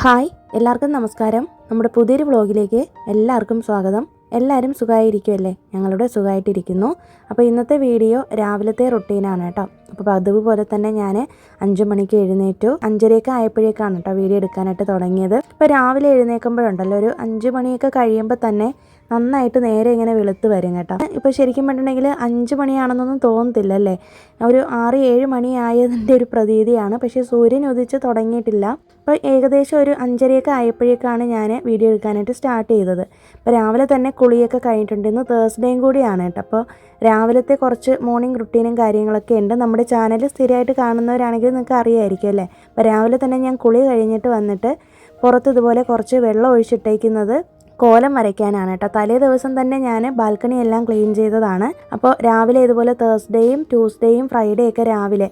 Hi, എല്ലാവർക്കും നമസ്കാരം. നമ്മുടെ പുതിയൊരു വ്ളോഗിലേക്ക് എല്ലാവർക്കും സ്വാഗതം. എല്ലാവരും സുഖമായിരിക്കുമല്ലേ? ഞങ്ങളിവിടെ സുഖമായിട്ടിരിക്കുന്നു. അപ്പോൾ ഇന്നത്തെ വീഡിയോ രാവിലത്തെ റൊട്ടീനാണ് കേട്ടോ. അപ്പോൾ അതുപോലെ തന്നെ ഞാൻ 5 മണിക്ക് എഴുന്നേറ്റു. 5:30 ആയപ്പോഴേക്കാണ് കേട്ടോ വീഡിയോ എടുക്കാനായിട്ട് തുടങ്ങിയത്. ഇപ്പോൾ രാവിലെ എഴുന്നേൽക്കുമ്പോഴുണ്ടല്ലോ ഒരു 5 മണിയൊക്കെ കഴിയുമ്പോൾ തന്നെ നന്നായിട്ട് നേരെ ഇങ്ങനെ വെളുത്ത് വരും കേട്ടോ. ഇപ്പോൾ ശരിക്കും പറഞ്ഞിട്ടുണ്ടെങ്കിൽ 5 മണിയാണെന്നൊന്നും തോന്നത്തില്ല അല്ലേ? ഒരു 6-7 മണിയായതിൻ്റെ ഒരു പ്രതീതിയാണ്. പക്ഷേ സൂര്യൻ ഉദിച്ച് തുടങ്ങിയിട്ടില്ല. അപ്പോൾ ഏകദേശം ഒരു 5:30 ആയപ്പോഴേക്കാണ് ഞാൻ വീഡിയോ എടുക്കാനായിട്ട് സ്റ്റാർട്ട് ചെയ്തത്. അപ്പോൾ രാവിലെ തന്നെ കുളിയൊക്കെ കഴിഞ്ഞിട്ടുണ്ട്. ഇന്ന് തേഴ്സ്ഡേയും കൂടിയാണ് കേട്ടോ. അപ്പോൾ രാവിലത്തെ കുറച്ച് മോർണിംഗ് റുട്ടീനും കാര്യങ്ങളൊക്കെ ഉണ്ട്. നമ്മുടെ ചാനൽ സ്ഥിരമായിട്ട് കാണുന്നവരാണെങ്കിൽ നിങ്ങൾക്ക് അറിയാമായിരിക്കും അല്ലേ? അപ്പോൾ രാവിലെ തന്നെ ഞാൻ കുളി കഴിഞ്ഞിട്ട് വന്നിട്ട് പുറത്ത് ഇതുപോലെ കുറച്ച് വെള്ളം ഒഴിച്ചിട്ടേക്കുന്നത് കോലം വരയ്ക്കാനാണ് കേട്ടോ. തലേ ദിവസം തന്നെ ഞാൻ ബാൽക്കണി എല്ലാം ക്ലീൻ ചെയ്തതാണ്. അപ്പോൾ രാവിലെ ഇതുപോലെ തേഴ്സ്ഡേയും ട്യൂസ്ഡേയും ഫ്രൈഡേ ഒക്കെ രാവിലെ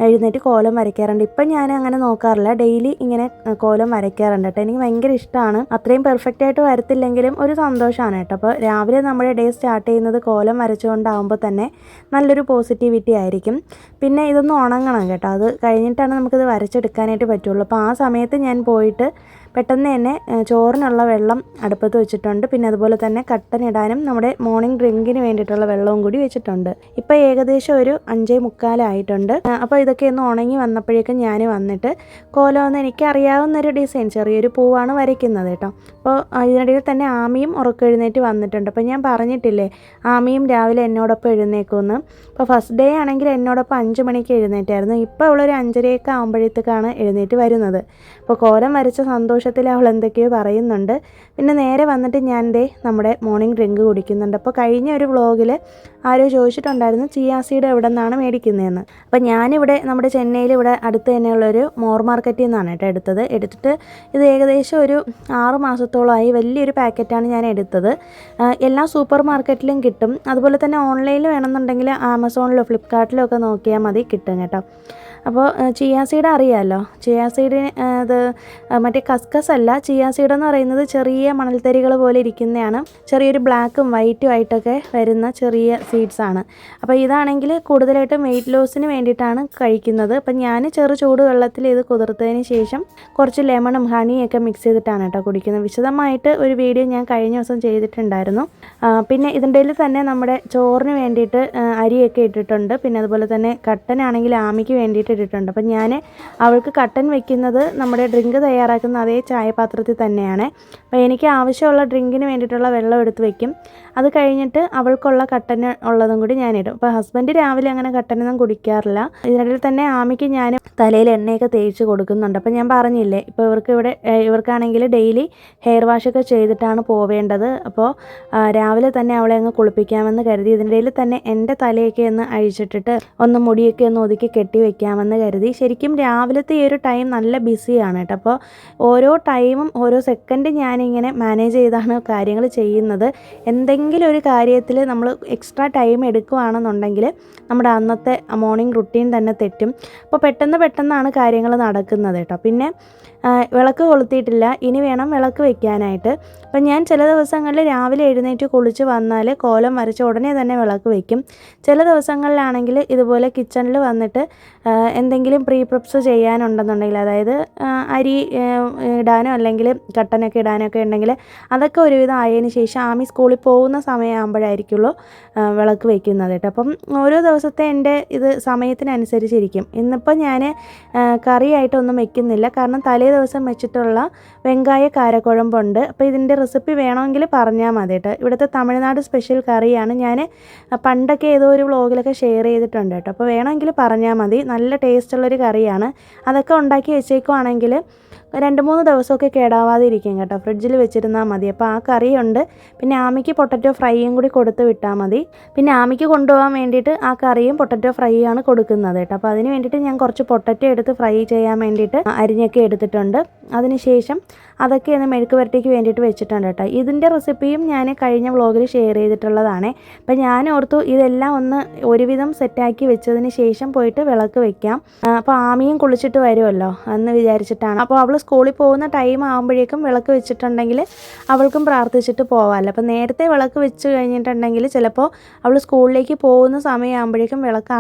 എഴുന്നേറ്റ് കോലം വരയ്ക്കാറുണ്ട്. ഇപ്പം ഞാൻ അങ്ങനെ നോക്കാറില്ല, ഡെയിലി ഇങ്ങനെ കോലം വരയ്ക്കാറുണ്ട് കേട്ടോ. എനിക്ക് ഭയങ്കര ഇഷ്ടമാണ്. അത്രയും പെർഫെക്റ്റ് ആയിട്ട് വരത്തില്ലെങ്കിലും ഒരു സന്തോഷമാണ് കേട്ടോ. അപ്പോൾ രാവിലെ നമ്മുടെ ഡേ സ്റ്റാർട്ട് ചെയ്യുന്നത് കോലം വരച്ചുകൊണ്ടാകുമ്പോൾ തന്നെ നല്ലൊരു പോസിറ്റിവിറ്റി ആയിരിക്കും. പിന്നെ ഇതൊന്ന് ഉണങ്ങണം കേട്ടോ. അത് കഴിഞ്ഞിട്ടാണ് നമുക്കിത് വരച്ചെടുക്കാനായിട്ട് പറ്റുള്ളൂ. അപ്പോൾ ആ സമയത്ത് ഞാൻ പോയിട്ട് പെട്ടെന്ന് തന്നെ ചോറിനുള്ള വെള്ളം അടുപ്പത്ത് വെച്ചിട്ടുണ്ട്. പിന്നെ അതുപോലെ തന്നെ കട്ടൻ ഇടാനും നമ്മുടെ മോർണിംഗ് ഡ്രിങ്കിന് വേണ്ടിയിട്ടുള്ള വെള്ളവും കൂടി വെച്ചിട്ടുണ്ട്. ഇപ്പോൾ ഏകദേശം ഒരു 5:45 ആയിട്ടുണ്ട്. അപ്പോൾ ഇതൊക്കെ ഒന്ന് ഉണങ്ങി വന്നപ്പോഴേക്കും ഞാൻ വന്നിട്ട് കോലമെന്ന് എനിക്കറിയാവുന്നൊരു ഡിസൈൻ ചെറിയൊരു പൂവാണ് വരയ്ക്കുന്നത് കേട്ടോ. അപ്പോൾ ഇതിനിടയിൽ തന്നെ ആമിയും ഉറക്കെഴുന്നേറ്റ് വന്നിട്ടുണ്ട്. അപ്പോൾ ഞാൻ പറഞ്ഞിട്ടില്ലേ ആമിയും രാവിലെ എന്നോടൊപ്പം എഴുന്നേക്കുമെന്ന്. അപ്പോൾ ഫസ്റ്റ് ഡേ ആണെങ്കിൽ എന്നോടൊപ്പം 5 മണിക്ക് എഴുന്നേറ്റായിരുന്നു. ഇപ്പോൾ അവളൊരു 5:30 ആകുമ്പോഴത്തേക്കാണ് എഴുന്നേറ്റ് വരുന്നത്. അപ്പോൾ കോലം വരച്ച സന്തോഷത്തിൽ അവൾ എന്തൊക്കെയോ പറയുന്നുണ്ട്. പിന്നെ നേരെ വന്നിട്ട് ഞാൻ നമ്മുടെ മോർണിംഗ് ഡ്രിങ്ക് കുടിക്കുന്നുണ്ട്. അപ്പോൾ കഴിഞ്ഞ ഒരു വ്ളോഗിൽ ആരോ ചോദിച്ചിട്ടുണ്ടായിരുന്നു ചിയാ സീഡ് എവിടെ നിന്നാണ് മേടിക്കുന്നതെന്ന്. അപ്പോൾ ഞാനിവിടെ നമ്മുടെ ചെന്നൈയിൽ ഇവിടെ അടുത്ത് തന്നെയുള്ളൊരു മോർ മാർക്കറ്റിൽ നിന്നാണ് കേട്ടോ എടുത്തിട്ട് ഇത് ഏകദേശം ഒരു 6 മാസത്തോളമായി. വലിയൊരു പാക്കറ്റാണ് ഞാൻ എടുത്തത്. എല്ലാ സൂപ്പർ മാർക്കറ്റിലും കിട്ടും. അതുപോലെ തന്നെ ഓൺലൈനിൽ വേണമെന്നുണ്ടെങ്കിൽ ആമസോണിലോ ഫ്ലിപ്കാർട്ടിലോ ഒക്കെ നോക്കിയാൽ മതി, കിട്ടും കേട്ടോ. അപ്പോൾ ചിയാ സീഡ് അറിയാമല്ലോ. ചിയാ സീഡിന് അത് മറ്റേ കസ്കസ് അല്ല. ചിയാ സീഡ് എന്ന് പറയുന്നത് ചെറിയ മണൽത്തരികൾ പോലെ ഇരിക്കുന്നതാണ്. ചെറിയൊരു ബ്ലാക്കും വൈറ്റും ആയിട്ടൊക്കെ വരുന്ന ചെറിയ സീഡ്സ് ആണ്. അപ്പോൾ ഇതാണെങ്കിൽ കൂടുതലായിട്ടും വെയിറ്റ് ലോസിന് വേണ്ടിയിട്ടാണ് കഴിക്കുന്നത്. അപ്പം ഞാൻ ചൂട് വെള്ളത്തിൽ ഇത് കുതിർത്തതിന് ശേഷം കുറച്ച് ലെമണും ഹണിയൊക്കെ മിക്സ് ചെയ്തിട്ടാണ് കേട്ടോ കുടിക്കുന്നത്. വിശദമായിട്ട് ഒരു വീഡിയോ ഞാൻ കഴിഞ്ഞ ദിവസം ചെയ്തിട്ടുണ്ടായിരുന്നു. പിന്നെ ഇതിൻ്റെ തന്നെ നമ്മുടെ ചോറിന് വേണ്ടിയിട്ട് അരിയൊക്കെ ഇട്ടിട്ടുണ്ട്. പിന്നെ അതുപോലെ തന്നെ കട്ടനാണെങ്കിൽ ആമിക്ക് വേണ്ടിയിട്ട് ഇട്ടിട്ടുണ്ട്. അപ്പം ഞാൻ അവൾക്ക് കട്ടൻ വെക്കുന്നത് നമ്മുടെ ഡ്രിങ്ക് തയ്യാറാക്കുന്ന അതേ ചായപാത്രത്തിൽ തന്നെയാണ്. അപ്പോൾ എനിക്ക് ആവശ്യമുള്ള ഡ്രിങ്കിന് വേണ്ടിയിട്ടുള്ള വെള്ളം എടുത്ത് വെക്കും. അത് കഴിഞ്ഞിട്ട് അവൾക്കുള്ള കട്ടന് ഉള്ളതും കൂടി ഞാനിടും. അപ്പോൾ ഹസ്ബൻഡ് രാവിലെ അങ്ങനെ കട്ടനൊന്നും കുടിക്കാറില്ല. ഇതിനിടയിൽ തന്നെ ആമിക്ക് ഞാൻ തലയിൽ എണ്ണയൊക്കെ തേച്ച് കൊടുക്കുന്നുണ്ട്. അപ്പോൾ ഞാൻ പറഞ്ഞില്ലേ ഇപ്പോൾ ഇവർക്കാണെങ്കിൽ ഡെയിലി ഹെയർ വാഷൊക്കെ ചെയ്തിട്ടാണ് പോവേണ്ടത്. അപ്പോൾ രാവിലെ തന്നെ അവളെ അങ്ങ് കുളിപ്പിക്കാമെന്ന് കരുതി ഇതിനിടയിൽ തന്നെ എൻ്റെ തലയൊക്കെ ഒന്ന് അഴിച്ചിട്ടിട്ട് ഒന്ന് മുടിയൊക്കെ ഒന്ന് ഒതുക്കി കെട്ടി വെക്കാമെന്ന് കരുതി. ശരിക്കും രാവിലത്തെ ഈ ഒരു ടൈം നല്ല ബിസിയാണ് കേട്ടോ. അപ്പോൾ ഓരോ ടൈമും ഓരോ സെക്കൻഡ് ഞാനിങ്ങനെ മാനേജ് ചെയ്താണ് കാര്യങ്ങൾ ചെയ്യുന്നത്. എന്തെങ്കിലും ഒരു കാര്യത്തിൽ നമ്മൾ എക്സ്ട്രാ ടൈം എടുക്കുകയാണെന്നുണ്ടെങ്കിൽ നമ്മുടെ അന്നത്തെ മോർണിംഗ് റുട്ടീൻ തന്നെ തെറ്റും. അപ്പോൾ പെട്ടെന്നാണ് കാര്യങ്ങൾ നടക്കുന്നത് കേട്ടോ. പിന്നെ വിളക്ക് കൊളുത്തിയിട്ടില്ല, ഇനി വേണം വിളക്ക് വെക്കാനായിട്ട്. അപ്പം ഞാൻ ചില ദിവസങ്ങളിൽ രാവിലെ എഴുന്നേറ്റ് കുളിച്ച് വന്നാൽ കോലം വരച്ച് ഉടനെ തന്നെ വിളക്ക് വയ്ക്കും. ചില ദിവസങ്ങളിലാണെങ്കിൽ ഇതുപോലെ കിച്ചണിൽ വന്നിട്ട് എന്തെങ്കിലും പ്രീ പ്രിപ്സ് ചെയ്യാനുണ്ടെന്നുണ്ടെങ്കിൽ, അതായത് അരി ഇടാനോ അല്ലെങ്കിൽ കട്ടനൊക്കെ ഇടാനൊക്കെ ഉണ്ടെങ്കിൽ അതൊക്കെ ഒരുവിധം ആയതിന് ശേഷം ആമി സ്കൂളിൽ പോകുന്ന സമയമാകുമ്പോഴായിരിക്കുള്ളൂ വിളക്ക് വയ്ക്കുന്നത് കേട്ടോ. അപ്പം ഓരോ ദിവസത്തെ എൻ്റെ ഇത് സമയത്തിനനുസരിച്ചിരിക്കും. ഇന്നിപ്പോൾ ഞാൻ കറിയായിട്ടൊന്നും വെക്കുന്നില്ല, കാരണം തലേ ദിവസം വെച്ചിട്ടുള്ള വെങ്കായ കാരക്കുഴമ്പുണ്ട്. അപ്പോൾ ഇതിൻ്റെ റെസിപ്പി വേണമെങ്കിൽ പറഞ്ഞാൽ മതി കേട്ടോ. ഇവിടുത്തെ തമിഴ്നാട് സ്പെഷ്യൽ കറിയാണ്. ഞാൻ പണ്ടൊക്കെ ഏതോ ഒരു വ്ളോഗിലൊക്കെ ഷെയർ ചെയ്തിട്ടുണ്ട് കേട്ടോ. അപ്പോൾ വേണമെങ്കിൽ പറഞ്ഞാൽ മതി. നല്ല ടേസ്റ്റുള്ളൊരു കറിയാണ്. അതൊക്കെ ഉണ്ടാക്കി വെച്ചേക്കുവാണെങ്കിൽ 2-3 ദിവസമൊക്കെ കേടാവാതെ ഇരിക്കും കേട്ടോ. ഫ്രിഡ്ജിൽ വെച്ചിരുന്നാൽ മതി. അപ്പോൾ ആ കറിയുണ്ട്. പിന്നെ ആമിക്ക് പൊട്ടറ്റോ ഫ്രൈയും കൂടി കൊടുത്ത് വിട്ടാൽ മതി. പിന്നെ ആമിക്ക് കൊണ്ടുപോകാൻ വേണ്ടിയിട്ട് ആ കറിയും പൊട്ടറ്റോ ഫ്രൈയും ആണ് കൊടുക്കുന്നത് കേട്ടോ. അപ്പോൾ അതിന് വേണ്ടിയിട്ട് ഞാൻ കുറച്ച് പൊട്ടറ്റോ എടുത്ത് ഫ്രൈ ചെയ്യാൻ വേണ്ടിയിട്ട് അരിഞ്ഞൊക്കെ എടുത്തിട്ടുണ്ട്. അതിനുശേഷം അതൊക്കെ ഒന്ന് മെഴുക്ക് പുരട്ടിക്ക് വേണ്ടിയിട്ട് വെച്ചിട്ടുണ്ട് കേട്ടോ. ഇതിൻ്റെ റെസിപ്പിയും ഞാൻ കഴിഞ്ഞ വ്ളോഗിൽ ഷെയർ ചെയ്തിട്ടുള്ളതാണ്. അപ്പോൾ ഞാൻ ഓർത്തു ഇതെല്ലാം ഒന്ന് ഒരുവിധം സെറ്റാക്കി വെച്ചതിന് ശേഷം പോയിട്ട് വിളക്ക് വെക്കാം. അപ്പോൾ ആമിയും കുളിച്ചിട്ട് വരുമല്ലോ എന്ന് വിചാരിച്ചിട്ടാണ്. അപ്പോൾ അവൾ സ്കൂളിൽ പോകുന്ന ടൈം ആകുമ്പോഴേക്കും വിളക്ക് വെച്ചിട്ടുണ്ടെങ്കിൽ അവൾക്കും പ്രാർത്ഥിച്ചിട്ട് പോകാമല്ലോ. അപ്പോൾ നേരത്തെ വിളക്ക് വെച്ച് കഴിഞ്ഞിട്ടുണ്ടെങ്കിൽ ചിലപ്പോൾ അവൾ സ്കൂളിലേക്ക് പോകുന്ന സമയമാകുമ്പോഴേക്കും വിളക്ക്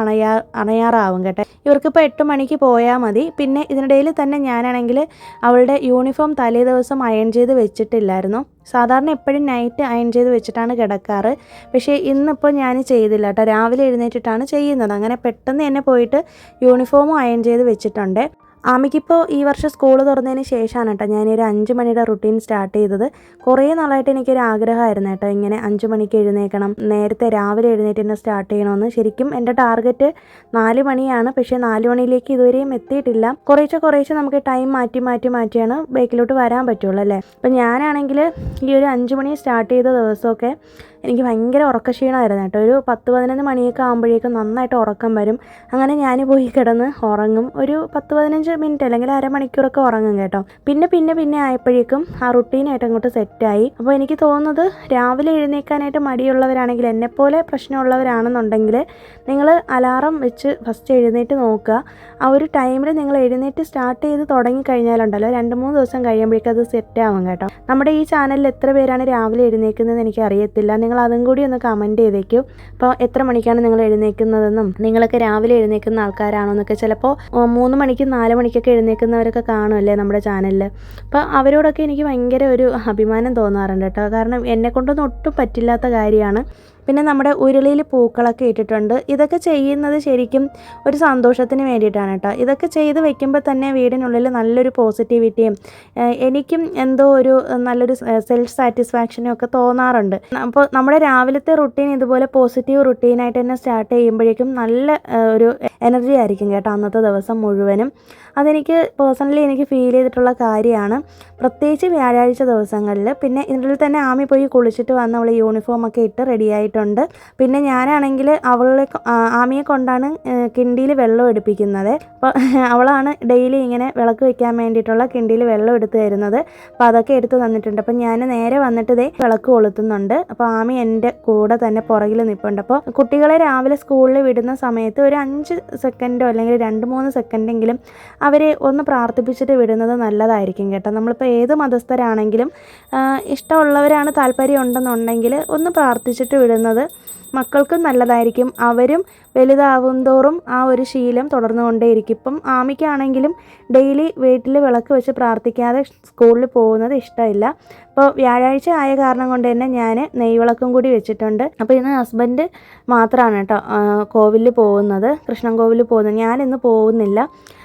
അണയാറാവും കേട്ടോ. ഇവർക്കിപ്പോൾ 8 മണിക്ക് പോയാൽ മതി. പിന്നെ ഇതിനിടയിൽ തന്നെ ഞാനാണെങ്കിൽ അവളുടെ യൂണിഫോം തലേ ദിവസം അയൺ ചെയ്ത് വെച്ചിട്ടില്ലായിരുന്നു. സാധാരണ എപ്പോഴും നൈറ്റ് അയൺ ചെയ്ത് വെച്ചിട്ടാണ് കിടക്കാറ്. പക്ഷേ ഇന്നിപ്പോൾ ഞാൻ ചെയ്തില്ല കേട്ടോ. രാവിലെ എഴുന്നേറ്റിട്ടാണ് ചെയ്യുന്നത്. അങ്ങനെ പെട്ടെന്ന് തന്നെ പോയിട്ട് യൂണിഫോമും അയൺ ചെയ്ത് വെച്ചിട്ടുണ്ട്. ആമിക്കിപ്പോൾ ഈ വർഷം സ്കൂൾ തുറന്നതിന് ശേഷമാണ് കേട്ടോ ഞാനൊരു 5 മണിയുടെ റുട്ടീൻ സ്റ്റാർട്ട് ചെയ്തത്. കുറേ നാളായിട്ട് എനിക്കൊരു ആഗ്രഹമായിരുന്നു കേട്ടോ, ഇങ്ങനെ 5 മണിക്ക് എഴുന്നേൽക്കണം, നേരത്തെ രാവിലെ എഴുന്നേറ്റ് തന്നെ സ്റ്റാർട്ട് ചെയ്യണമെന്ന്. ശരിക്കും എൻ്റെ ടാർഗറ്റ് 4 മണിയാണ്. പക്ഷേ 4 മണിയിലേക്ക് ഇതുവരെയും എത്തിയിട്ടില്ല. കുറേശ്ശെ നമുക്ക് ടൈം മാറ്റിയാണ് ബേക്കിലോട്ട് വരാൻ പറ്റുള്ളൂ അല്ലേ. അപ്പം ഞാനാണെങ്കിൽ ഈ ഒരു 5 മണി സ്റ്റാർട്ട് ചെയ്ത ദിവസമൊക്കെ എനിക്ക് ഭയങ്കര ഉറക്കക്ഷീണമായിരുന്നു കേട്ടോ. ഒരു 10-11 മണിയൊക്കെ ആകുമ്പോഴേക്കും നന്നായിട്ട് ഉറക്കം വരും. അങ്ങനെ ഞാൻ പോയി കിടന്ന് ഉറങ്ങും. ഒരു 10-15 മിനിറ്റ് അല്ലെങ്കിൽ അരമണിക്കൂറൊക്കെ ഉറങ്ങും കേട്ടോ. പിന്നെ ആയപ്പോഴേക്കും ആ റുട്ടീനായിട്ട് അങ്ങോട്ട് സെറ്റായി. അപ്പോൾ എനിക്ക് തോന്നുന്നത് രാവിലെ എഴുന്നേൽക്കാനായിട്ട് മടിയുള്ളവരാണെങ്കിൽ, എന്നെപ്പോലെ പ്രശ്നമുള്ളവരാണെന്നുണ്ടെങ്കിൽ നിങ്ങൾ അലാറം വെച്ച് ഫസ്റ്റ് എഴുന്നേറ്റ് നോക്കുക. ആ ഒരു ടൈമിൽ നിങ്ങൾ എഴുന്നേറ്റ് സ്റ്റാർട്ട് ചെയ്ത് തുടങ്ങിക്കഴിഞ്ഞാലുണ്ടല്ലോ 2-3 ദിവസം കഴിയുമ്പോഴേക്കും അത് സെറ്റാവും കേട്ടോ. നമ്മുടെ ഈ ചാനലിൽ എത്ര പേരാണ് രാവിലെ എഴുന്നേൽക്കുന്നതെന്ന് എനിക്ക് അറിയത്തില്ല. നിങ്ങൾ അതും കൂടി ഒന്ന് കമൻറ്റ് ചെയ്തേക്കും. അപ്പോൾ എത്ര മണിക്കാണ് നിങ്ങൾ എഴുന്നേൽക്കുന്നതെന്നും നിങ്ങളൊക്കെ രാവിലെ എഴുന്നേൽക്കുന്ന ആൾക്കാരാണോ എന്നൊക്കെ. ചിലപ്പോൾ 3 മണിക്കും 4 മണിക്കൊക്കെ എഴുന്നേൽക്കുന്നവരൊക്കെ കാണുമല്ലേ നമ്മുടെ ചാനലിൽ. അപ്പോൾ അവരോടൊക്കെ എനിക്ക് ഭയങ്കര ഒരു അഭിമാനം തോന്നാറുണ്ട് കേട്ടോ. കാരണം എന്നെക്കൊണ്ടൊന്നും ഒട്ടും പറ്റില്ലാത്ത കാര്യമാണ്. പിന്നെ നമ്മുടെ ഉരുളിയിൽ പൂക്കളൊക്കെ ഇട്ടിട്ടുണ്ട്. ഇതൊക്കെ ചെയ്യുന്നത് ശരിക്കും ഒരു സന്തോഷത്തിന് വേണ്ടിയിട്ടാണ് കേട്ടോ. ഇതൊക്കെ ചെയ്ത് വെക്കുമ്പോൾ തന്നെ വീടിനുള്ളിൽ നല്ലൊരു പോസിറ്റിവിറ്റിയും എനിക്കും എന്തോ ഒരു നല്ലൊരു സെൽഫ് സാറ്റിസ്ഫാക്ഷനും ഒക്കെ തോന്നാറുണ്ട്. അപ്പോൾ നമ്മുടെ രാവിലത്തെ റുട്ടീൻ ഇതുപോലെ പോസിറ്റീവ് റുട്ടീനായിട്ട് തന്നെ സ്റ്റാർട്ട് ചെയ്യുമ്പോഴേക്കും നല്ല ഒരു എനർജി ആയിരിക്കും കേട്ടോ അന്നത്തെ ദിവസം മുഴുവനും. അതെനിക്ക് പേഴ്സണലി എനിക്ക് ഫീൽ ചെയ്തിട്ടുള്ള കാര്യമാണ്. പ്രത്യേകിച്ച് വ്യാഴാഴ്ച ദിവസങ്ങളിൽ. പിന്നെ ഇതിൽ തന്നെ ആമി പോയി കുളിച്ചിട്ട് വന്ന് അവൾ യൂണിഫോമൊക്കെ ഇട്ട് റെഡിയായിട്ടുണ്ട്. പിന്നെ ഞാനാണെങ്കിൽ ആമിയെ കൊണ്ടാണ് കിണ്ടിയിൽ വെള്ളം എടുപ്പിക്കുന്നത്. അപ്പോൾ അവളാണ് ഡെയിലി ഇങ്ങനെ വിളക്ക് വെക്കാൻ വേണ്ടിയിട്ടുള്ള കിണ്ടിയിൽ വെള്ളം എടുത്ത് തരുന്നത്. അപ്പോൾ അതൊക്കെ എടുത്ത് തന്നിട്ടുണ്ട്. അപ്പം ഞാൻ നേരെ വന്നിട്ട് വിളക്ക് കൊളുത്തുന്നുണ്ട്. അപ്പോൾ ആമി എൻ്റെ കൂടെ തന്നെ പുറകിൽ നിൽപ്പുണ്ട്. അപ്പോൾ കുട്ടികളെ രാവിലെ സ്കൂളിൽ വിടുന്ന സമയത്ത് ഒരു 5 സെക്കൻഡോ അല്ലെങ്കിൽ 2-3 സെക്കൻഡെങ്കിലും അവരെ ഒന്ന് പ്രാർത്ഥിപ്പിച്ചിട്ട് വിടുന്നത് നല്ലതായിരിക്കും കേട്ടോ. നമ്മളിപ്പോൾ ഏത് മതസ്ഥരാണെങ്കിലും ഇഷ്ടമുള്ളവരാണ്, താല്പര്യം ഉണ്ടെന്നുണ്ടെങ്കിൽ ഒന്ന് പ്രാർത്ഥിച്ചിട്ട് വിടുന്നത് മക്കൾക്കും നല്ലതായിരിക്കും. അവരും വലുതാവും തോറും ആ ഒരു ശീലം തുടർന്നുകൊണ്ടേയിരിക്കും. ഇപ്പം ആമിക്കാണെങ്കിലും ഡെയിലി വീട്ടിൽ വിളക്ക് വെച്ച് പ്രാർത്ഥിക്കാതെ സ്കൂളിൽ പോകുന്നത് ഇഷ്ടമില്ല. അപ്പോൾ വ്യാഴാഴ്ച ആയ കാരണം കൊണ്ട് തന്നെ ഞാൻ നെയ്വിളക്കും കൂടി വെച്ചിട്ടുണ്ട്. അപ്പോൾ ഇന്ന് ഹസ്ബൻഡ് മാത്രമാണ് കേട്ടോ കോവിലിൽ പോകുന്നത്, കൃഷ്ണൻ കോവിലിൽ പോകുന്നത്. ഞാനിന്ന് പോകുന്നില്ല.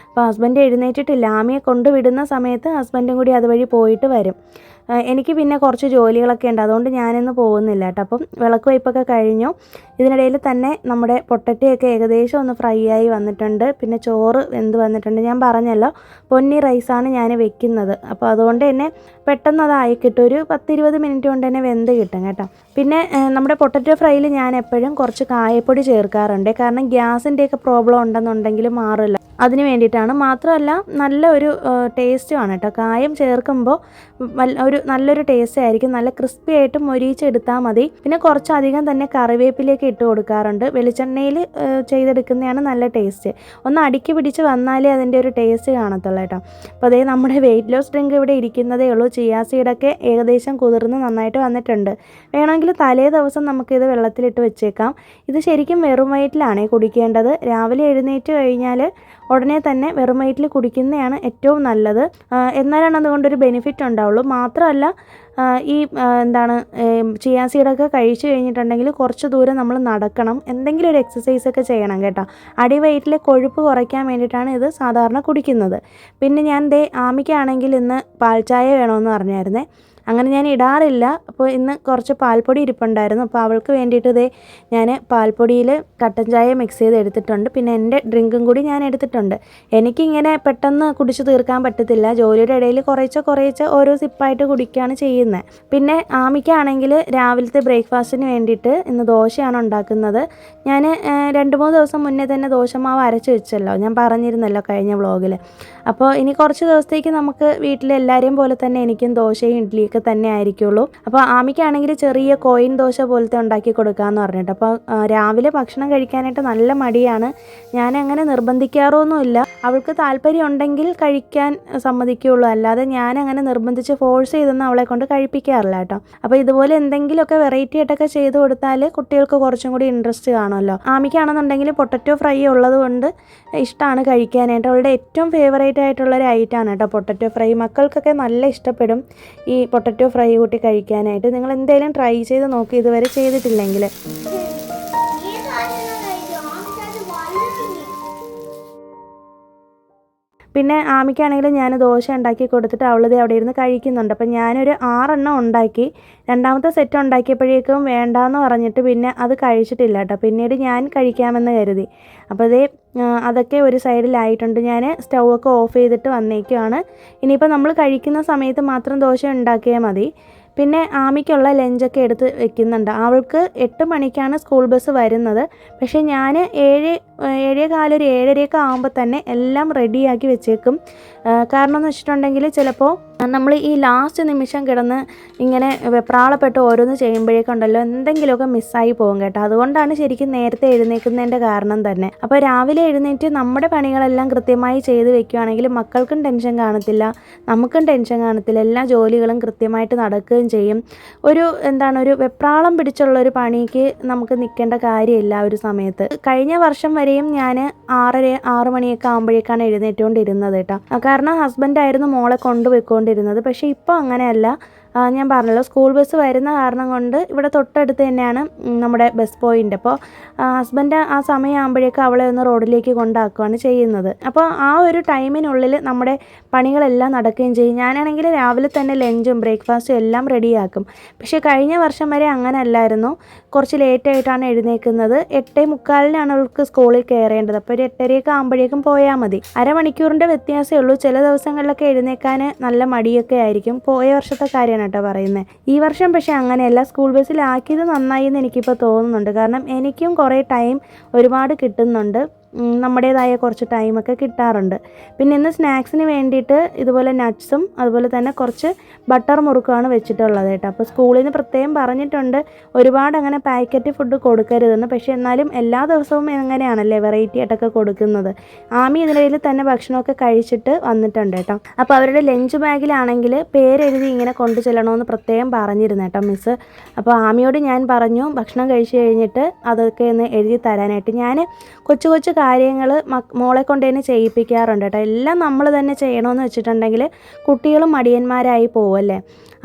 അപ്പോൾ ഹസ്ബൻഡ് എഴുന്നേറ്റിട്ടില്ല. ആമിയെ കൊണ്ടുവിടുന്ന സമയത്ത് ഹസ്ബൻഡും കൂടി അതുവഴി പോയിട്ട് വരും. എനിക്ക് പിന്നെ കുറച്ച് ജോലികളൊക്കെ ഉണ്ട്, അതുകൊണ്ട് ഞാനിന്ന് പോകുന്നില്ല കേട്ടോ. അപ്പം വിളക്ക് വയ്പ്പൊക്കെ കഴിഞ്ഞു. ഇതിനിടയിൽ തന്നെ നമ്മുടെ പൊട്ടറ്റയൊക്കെ ഏകദേശം ഒന്ന് ഫ്രൈ ആയി വന്നിട്ടുണ്ട്. പിന്നെ ചോറ് വെന്ത് വന്നിട്ടുണ്ട്. ഞാൻ പറഞ്ഞല്ലോ പൊന്നി റൈസാണ് ഞാൻ വെക്കുന്നത്. അപ്പോൾ അതുകൊണ്ട് തന്നെ പെട്ടെന്ന് അതായി കിട്ടും. ഒരു 10-20 മിനിറ്റ് കൊണ്ട് തന്നെ വെന്ത് കിട്ടും കേട്ടോ. പിന്നെ നമ്മുടെ പൊട്ടറ്റോ ഫ്രൈയിൽ ഞാൻ എപ്പോഴും കുറച്ച് കായപ്പൊടി ചേർക്കാറുണ്ട്. കാരണം ഗ്യാസിൻ്റെയൊക്കെ പ്രോബ്ലം ഉണ്ടെന്നുണ്ടെങ്കിൽ മാറില്ല, അതിന് വേണ്ടിയിട്ടാണ്. മാത്രമല്ല നല്ല ഒരു ടേസ്റ്റുമാണ് കേട്ടോ. കായം ചേർക്കുമ്പോൾ ഒരു നല്ലൊരു ടേസ്റ്റ് ആയിരിക്കും. നല്ല ക്രിസ്പി ആയിട്ട് മൊരിയിച്ചെടുത്താൽ മതി. പിന്നെ കുറച്ചധികം തന്നെ കറിവേപ്പിലേക്ക് ഇട്ട് കൊടുക്കാറുണ്ട്. വെളിച്ചെണ്ണയിൽ ചെയ്തെടുക്കുന്നതാണ് നല്ല ടേസ്റ്റ്. ഒന്ന് അടുക്കി പിടിച്ച് വന്നാലേ അതിൻ്റെ ഒരു ടേസ്റ്റ് കാണത്തുള്ളൂ കേട്ടോ. അപ്പോൾ അതേ നമ്മുടെ വെയിറ്റ് ലോസ് ഡ്രിങ്ക് ഇവിടെ ഇരിക്കുന്നതേ ഉള്ളൂ. ചിയാ സീഡൊക്കെ ഏകദേശം കുതിർന്ന് നന്നായിട്ട് വന്നിട്ടുണ്ട്. വേണമെങ്കിൽ തലേ ദിവസം നമുക്കിത് വെള്ളത്തിലിട്ട് വെച്ചേക്കാം. ഇത് ശരിക്കും വെറും വയറ്റിലാണ് കുടിക്കേണ്ടത്. രാവിലെ എഴുന്നേറ്റ് കഴിഞ്ഞാൽ ഉടനെ തന്നെ വെറും വയറ്റിൽ കുടിക്കുന്നതാണ് ഏറ്റവും നല്ലത്. എന്നാലാണ് അതുകൊണ്ടൊരു ബെനിഫിറ്റ് ഉണ്ടാവുള്ളൂ. മാത്രമല്ല ഈ ചിയാ സീഡൊക്കെ കഴിച്ചു കഴിഞ്ഞിട്ടുണ്ടെങ്കിൽ കുറച്ച് ദൂരം നമ്മൾ നടക്കണം, എന്തെങ്കിലും ഒരു എക്സസൈസൊക്കെ ചെയ്യണം കേട്ടോ. അടിവയറ്റിലെ കൊഴുപ്പ് കുറയ്ക്കാൻ വേണ്ടിയിട്ടാണ് ഇത് സാധാരണ കുടിക്കുന്നത്. പിന്നെ ഞാൻ ആമിക്കാണെങ്കിൽ ഇന്ന് പാൽച്ചായ വേണമെന്ന് പറഞ്ഞായിരുന്നേ. അങ്ങനെ ഞാൻ ഇടാറില്ല. അപ്പോൾ ഇന്ന് കുറച്ച് പാൽപ്പൊടി ഇരിപ്പുണ്ടായിരുന്നു. അപ്പോൾ അവൾക്ക് വേണ്ടിയിട്ട് ഞാൻ പാൽപ്പൊടിയിൽ കട്ടൻ ചായ മിക്സ് ചെയ്ത് എടുത്തിട്ടുണ്ട്. പിന്നെ എൻ്റെ ഡ്രിങ്കും കൂടി ഞാൻ എടുത്തിട്ടുണ്ട്. എനിക്കിങ്ങനെ പെട്ടെന്ന് കുടിച്ച് തീർക്കാൻ പറ്റത്തില്ല. ജോലിയുടെ ഇടയിൽ കുറേശ്ശെ ഓരോ സിപ്പായിട്ട് കുടിക്കുകയാണ് ചെയ്യുന്നത്. പിന്നെ ആമിക്കാണെങ്കിൽ രാവിലത്തെ ബ്രേക്ക്ഫാസ്റ്റിന് വേണ്ടിയിട്ട് ഇന്ന് ദോശയാണ് ഉണ്ടാക്കുന്നത്. ഞാൻ 2-3 ദിവസം മുന്നേ തന്നെ ദോശമാവ് അരച്ച് വെച്ചല്ലോ, ഞാൻ പറഞ്ഞിരുന്നല്ലോ കഴിഞ്ഞ വ്ളോഗിൽ. അപ്പോൾ ഇനി കുറച്ച് ദിവസത്തേക്ക് നമുക്ക് വീട്ടിലെല്ലാവരെയും പോലെ തന്നെ എനിക്കും ദോശയും ഇഡ്ഡലിയൊക്കെ അങ്ങനെയൊക്കെ തന്നെ ആയിരിക്കുള്ളൂ. അപ്പോൾ ആമിക്കാണെങ്കിൽ ചെറിയ കോയിൻ ദോശ പോലത്തെ ഉണ്ടാക്കി കൊടുക്കാമെന്ന് പറഞ്ഞിട്ട്. അപ്പോൾ രാവിലെ ഭക്ഷണം കഴിക്കാനായിട്ട് നല്ല മടിയാണ്. ഞാൻ അങ്ങനെ നിർബന്ധിക്കാറൊന്നുമില്ല. അവൾക്ക് താല്പര്യം ഉണ്ടെങ്കിൽ കഴിക്കാൻ സമ്മതിക്കുകയുള്ളൂ, അല്ലാതെ ഞാൻ അങ്ങനെ നിർബന്ധിച്ച് ഫോഴ്സ് ചെയ്തൊന്നും അവളെ കൊണ്ട് കഴിപ്പിക്കാറില്ല കേട്ടോ. അപ്പോൾ ഇതുപോലെ എന്തെങ്കിലുമൊക്കെ വെറൈറ്റി ആയിട്ടൊക്കെ ചെയ്ത് കൊടുത്താൽ കുട്ടികൾക്ക് കുറച്ചും കൂടി ഇൻട്രസ്റ്റ് കാണുമല്ലോ. ആമിക്കാണെന്നുണ്ടെങ്കിൽ പൊട്ടറ്റോ ഫ്രൈ ഉള്ളത് കൊണ്ട് ഇഷ്ടമാണ് കഴിക്കാനായിട്ട്. അവളുടെ ഏറ്റവും ഫേവറേറ്റ് ആയിട്ടുള്ളൊരു ഐറ്റമാണ് കേട്ടോ പൊട്ടറ്റോ ഫ്രൈ. മക്കൾക്കൊക്കെ നല്ല ഇഷ്ടപ്പെടും ഈ പൊട്ടറ്റോ ഫ്രൈ കൂട്ടി കഴിക്കാനായിട്ട്. നിങ്ങൾ എന്തെങ്കിലും ട്രൈ ചെയ്ത് നോക്കി ഇതുവരെ ചെയ്തിട്ടില്ലെങ്കിൽ. പിന്നെ ആമിക്കാണെങ്കിലും ഞാൻ ദോശ ഉണ്ടാക്കി കൊടുത്തിട്ട് അവളത് അവിടെ ഇരുന്ന് കഴിക്കുന്നുണ്ട്. അപ്പം ഞാനൊരു 6 എണ്ണം ഉണ്ടാക്കി. രണ്ടാമത്തെ സെറ്റ് ഉണ്ടാക്കിയപ്പോഴേക്കും വേണ്ടാന്ന് പറഞ്ഞിട്ട് പിന്നെ അത് കഴിച്ചിട്ടില്ല കേട്ടോ. പിന്നീട് ഞാൻ കഴിക്കാമെന്ന് കരുതി. അപ്പോൾ അതൊക്കെ ഒരു സൈഡിലായിട്ടുണ്ട്. ഞാൻ സ്റ്റൗവൊക്കെ ഓഫ് ചെയ്തിട്ട് വന്നേക്കുവാണ്. ഇനിയിപ്പോൾ നമ്മൾ കഴിക്കുന്ന സമയത്ത് മാത്രം ദോശ ഉണ്ടാക്കിയാൽ മതി. പിന്നെ ആമിക്കുള്ള ലഞ്ചൊക്കെ എടുത്ത് വെക്കുന്നുണ്ട്. അവൾക്ക് 8 മണിക്കാണ് സ്കൂൾ ബസ് വരുന്നത്. പക്ഷേ ഞാൻ 7:15 ഒരു 7:30 ആകുമ്പോൾ തന്നെ എല്ലാം റെഡിയാക്കി വെച്ചേക്കും. കാരണം എന്ന് വെച്ചിട്ടുണ്ടെങ്കിൽ ചിലപ്പോൾ നമ്മൾ ഈ ലാസ്റ്റ് നിമിഷം കിടന്ന് ഇങ്ങനെ വെപ്രാളപ്പെട്ട് ഓരോന്ന് ചെയ്യുമ്പോഴേക്കുണ്ടല്ലോ എന്തെങ്കിലുമൊക്കെ മിസ്സായി പോകും കേട്ടോ. അതുകൊണ്ടാണ് ശരിക്കും നേരത്തെ എഴുന്നേൽക്കുന്നതിൻ്റെ കാരണം തന്നെ. അപ്പോൾ രാവിലെ എഴുന്നേറ്റ് നമ്മുടെ പണികളെല്ലാം കൃത്യമായി ചെയ്ത് വെക്കുകയാണെങ്കിൽ മക്കൾക്കും ടെൻഷൻ കാണത്തില്ല, നമുക്കും ടെൻഷൻ കാണത്തില്ല. എല്ലാ ജോലികളും കൃത്യമായിട്ട് നടക്കുകയും ചെയ്യും. ഒരു വെപ്രാളം പിടിച്ചുള്ളൊരു പണിക്ക് നമുക്ക് നിൽക്കേണ്ട കാര്യമില്ല ഒരു സമയത്ത്. കഴിഞ്ഞ വർഷം വരെയും ഞാൻ 6 മണിയൊക്കെ ആകുമ്പോഴേക്കാണ് എഴുന്നേറ്റുകൊണ്ടിരുന്നത് കേട്ടോ. കാരണം ഹസ്ബൻഡായിരുന്നു മോളെ കൊണ്ടുപോയിക്കൊണ്ടിരുന്നത്. പക്ഷേ ഇപ്പോൾ അങ്ങനെയല്ല. ഞാൻ പറഞ്ഞല്ലോ, സ്കൂൾ ബസ് വരുന്ന കാരണം കൊണ്ട് ഇവിടെ തൊട്ടടുത്ത് തന്നെയാണ് നമ്മുടെ ബസ് പോയിൻ്റ്. അപ്പോൾ ഹസ്ബൻഡ് ആ സമയമാകുമ്പോഴേക്കും അവളെ ഒന്ന് റോഡിലേക്ക് കൊണ്ടാക്കുകയാണ് ചെയ്യുന്നത്. അപ്പോൾ ആ ഒരു ടൈമിനുള്ളിൽ നമ്മുടെ പണികളെല്ലാം നടക്കുകയും ചെയ്യും. ഞാനാണെങ്കിൽ രാവിലെ തന്നെ ലഞ്ചും ബ്രേക്ക്ഫാസ്റ്റും എല്ലാം റെഡിയാക്കും. പക്ഷേ കഴിഞ്ഞ വർഷം വരെ അങ്ങനെ അല്ലായിരുന്നു. കുറച്ച് ലേറ്റായിട്ടാണ് എഴുന്നേൽക്കുന്നത്. 8:45 അവൾക്ക് സ്കൂളിൽ കയറേണ്ടത്. അപ്പോൾ ഒരു 8:30 ആകുമ്പോഴേക്കും പോയാൽ മതി. അരമണിക്കൂറിൻ്റെ വ്യത്യാസമേ ഉള്ളൂ. ചില ദിവസങ്ങളിലൊക്കെ എഴുന്നേൽക്കാൻ നല്ല മടിയൊക്കെ ആയിരിക്കും. പോയ വർഷത്തെ കാര്യമാണ് കേട്ടോ പറയുന്നത്. ഈ വർഷം പക്ഷേ അങ്ങനെയല്ല. സ്കൂൾ ബസ്സിലാക്കിയത് നന്നായി എന്ന് എനിക്കിപ്പോൾ തോന്നുന്നുണ്ട്. കാരണം എനിക്കും കുറേ ടൈം ഒരുപാട് കിട്ടുന്നുണ്ട്. നമ്മുടേതായ കുറച്ച് ടൈമൊക്കെ കിട്ടാറുണ്ട്. പിന്നെ ഇന്ന് സ്നാക്സിന് വേണ്ടിയിട്ട് ഇതുപോലെ നട്ട്സും അതുപോലെ തന്നെ കുറച്ച് ബട്ടർ മുറുക്കുമാണ് വെച്ചിട്ടുള്ളത് കേട്ടോ. അപ്പോൾ സ്കൂളിൽ നിന്ന് പ്രത്യേകം പറഞ്ഞിട്ടുണ്ട് ഒരുപാട് അങ്ങനെ പാക്കറ്റ് ഫുഡ് കൊടുക്കരുതെന്ന്. പക്ഷേ എന്നാലും എല്ലാ ദിവസവും എങ്ങനെയാണല്ലേ വെറൈറ്റി ആയിട്ടൊക്കെ കൊടുക്കുന്നത്. ആമി ഇതിനിടയിൽ തന്നെ ഭക്ഷണമൊക്കെ കഴിച്ചിട്ട് വന്നിട്ടുണ്ട് കേട്ടോ. അപ്പോൾ അവരുടെ ലഞ്ച് ബാഗിലാണെങ്കിൽ പേരെഴുതി ഇങ്ങനെ കൊണ്ടു ചെല്ലണമെന്ന് പ്രത്യേകം പറഞ്ഞിരുന്നു കേട്ടോ മിസ്സ്. അപ്പോൾ ആമിയോട് ഞാൻ പറഞ്ഞു ഭക്ഷണം കഴിച്ച് കഴിഞ്ഞിട്ട് അതൊക്കെ ഒന്ന് എഴുതി തരാനായിട്ട്. ഞാൻ കൊച്ചു കാര്യങ്ങൾ മോളെ കൊണ്ട് തന്നെ ചെയ്യിപ്പിക്കാറുണ്ട് കേട്ടോ. എല്ലാം നമ്മൾ തന്നെ ചെയ്യണമെന്ന് വെച്ചിട്ടുണ്ടെങ്കിൽ കുട്ടികളും മടിയന്മാരായി പോവല്ലേ.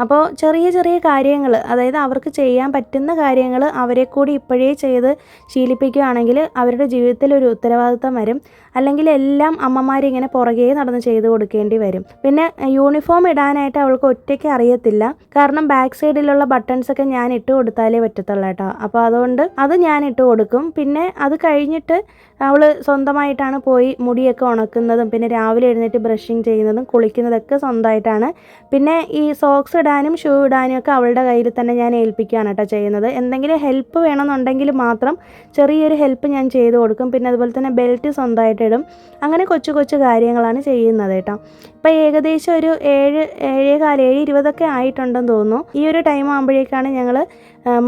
അപ്പോൾ ചെറിയ ചെറിയ കാര്യങ്ങൾ, അതായത് അവർക്ക് ചെയ്യാൻ പറ്റുന്ന കാര്യങ്ങൾ അവരെ കൂടി ഇപ്പോഴേ ചെയ്ത് ശീലിപ്പിക്കുകയാണെങ്കിൽ അവരുടെ ജീവിതത്തിൽ ഒരു ഉത്തരവാദിത്തം വരും. അല്ലെങ്കിൽ എല്ലാം അമ്മമാരിങ്ങനെ പുറകെ നടന്ന് ചെയ്ത് കൊടുക്കേണ്ടി വരും. പിന്നെ യൂണിഫോം ഇടാനായിട്ട് അവൾക്ക് ഒറ്റയ്ക്ക് അറിയത്തില്ല. കാരണം ബാക്ക് സൈഡിലുള്ള ബട്ടൺസൊക്കെ ഞാൻ ഇട്ട് കൊടുത്താലേ പറ്റത്തുള്ളൂ കേട്ടോ. അപ്പോൾ അതുകൊണ്ട് അത് ഞാൻ ഇട്ട് കൊടുക്കും. പിന്നെ അത് കഴിഞ്ഞിട്ട് അവൾ സ്വന്തമായിട്ടാണ് പോയി മുടിയൊക്കെ ഉണക്കുന്നതും പിന്നെ രാവിലെ എഴുന്നേറ്റ് ബ്രഷിങ് ചെയ്യുന്നതും കുളിക്കുന്നതൊക്കെ സ്വന്തമായിട്ടാണ്. പിന്നെ ഈ സോക്സ് ഇടാനും ഷൂ ഇടാനും ഒക്കെ അവളുടെ കയ്യിൽ തന്നെ ഞാൻ ഏൽപ്പിക്കുകയാണ് കേട്ടോ ചെയ്യുന്നത്. എന്തെങ്കിലും ഹെൽപ്പ് വേണമെന്നുണ്ടെങ്കിൽ മാത്രം ചെറിയൊരു ഹെൽപ്പ് ഞാൻ ചെയ്ത് കൊടുക്കും. പിന്നെ അതുപോലെ തന്നെ ബെൽറ്റ് സ്വന്തമായിട്ട് ഇടും. അങ്ങനെ കൊച്ചു കാര്യങ്ങളാണ് ചെയ്യുന്നത് കേട്ടോ. ഇപ്പം ഏകദേശം ഒരു 7:15 7:20 ആയിട്ടുണ്ടെന്ന് തോന്നുന്നു. ഈ ഒരു ടൈം ആകുമ്പോഴേക്കാണ് ഞങ്ങൾ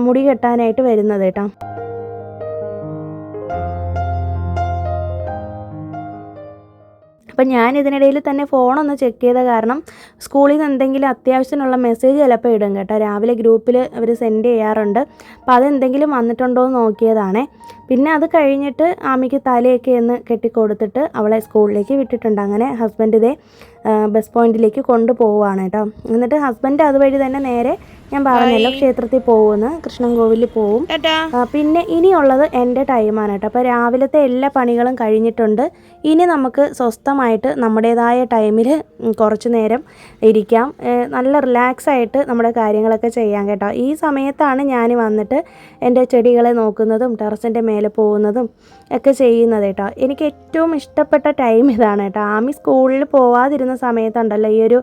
മുടി കെട്ടാനായിട്ട് വരുന്നത് കേട്ടോ. അപ്പം ഞാൻ ഇതിനിടയിൽ തന്നെ ഫോണൊന്ന് ചെക്ക് ചെയ്ത കാരണം സ്കൂളിൽ നിന്ന് എന്തെങ്കിലും അത്യാവശ്യത്തിനുള്ള മെസ്സേജ് ചിലപ്പോൾ ഇടും കേട്ടോ. രാവിലെ ഗ്രൂപ്പിൽ അവർ സെൻഡ് ചെയ്യാറുണ്ട്. അപ്പോൾ അതെന്തെങ്കിലും വന്നിട്ടുണ്ടോ എന്ന് നോക്കിയതാണേ. പിന്നെ അത് കഴിഞ്ഞിട്ട് ആമിക്ക് തലയൊക്കെ ഒന്ന് കെട്ടിക്കൊടുത്തിട്ട് അവളെ സ്കൂളിലേക്ക് വിട്ടിട്ടുണ്ട്. അങ്ങനെ ഹസ്ബൻഡ് ബസ് പോയിന്റിലേക്ക് കൊണ്ടുപോവുകയാണ് കേട്ടോ. എന്നിട്ട് ഹസ്ബൻഡ് അതുവഴി തന്നെ നേരെ ഞാൻ പറഞ്ഞല്ലോ ക്ഷേത്രത്തിൽ പോകുമെന്ന്, കൃഷ്ണൻകോവിലിൽ പോവും. പിന്നെ ഇനിയുള്ളത് എൻ്റെ ടൈമാണ് കേട്ടോ. അപ്പോൾ രാവിലത്തെ എല്ലാ പണികളും കഴിഞ്ഞിട്ടുണ്ട്. ഇനി നമുക്ക് സ്വസ്ഥമായിട്ട് നമ്മുടേതായ ടൈമിൽ കുറച്ച് നേരം ഇരിക്കാം. നല്ല റിലാക്സ് ആയിട്ട് നമ്മുടെ കാര്യങ്ങളൊക്കെ ചെയ്യാം കേട്ടോ. ഈ സമയത്താണ് ഞാൻ വന്നിട്ട് എൻ്റെ ചെടികളെ നോക്കുന്നതും ടെറസിൻ്റെ മേലെ പോകുന്നതും ഒക്കെ ചെയ്യുന്നത് കേട്ടോ. എനിക്ക് ഏറ്റവും ഇഷ്ടപ്പെട്ട ടൈം ഇതാണ് കേട്ടോ. ആമി സ്കൂളിൽ പോവാതിരുന്ന സമയത്തുണ്ടല്ലോ, ഈ ഒരു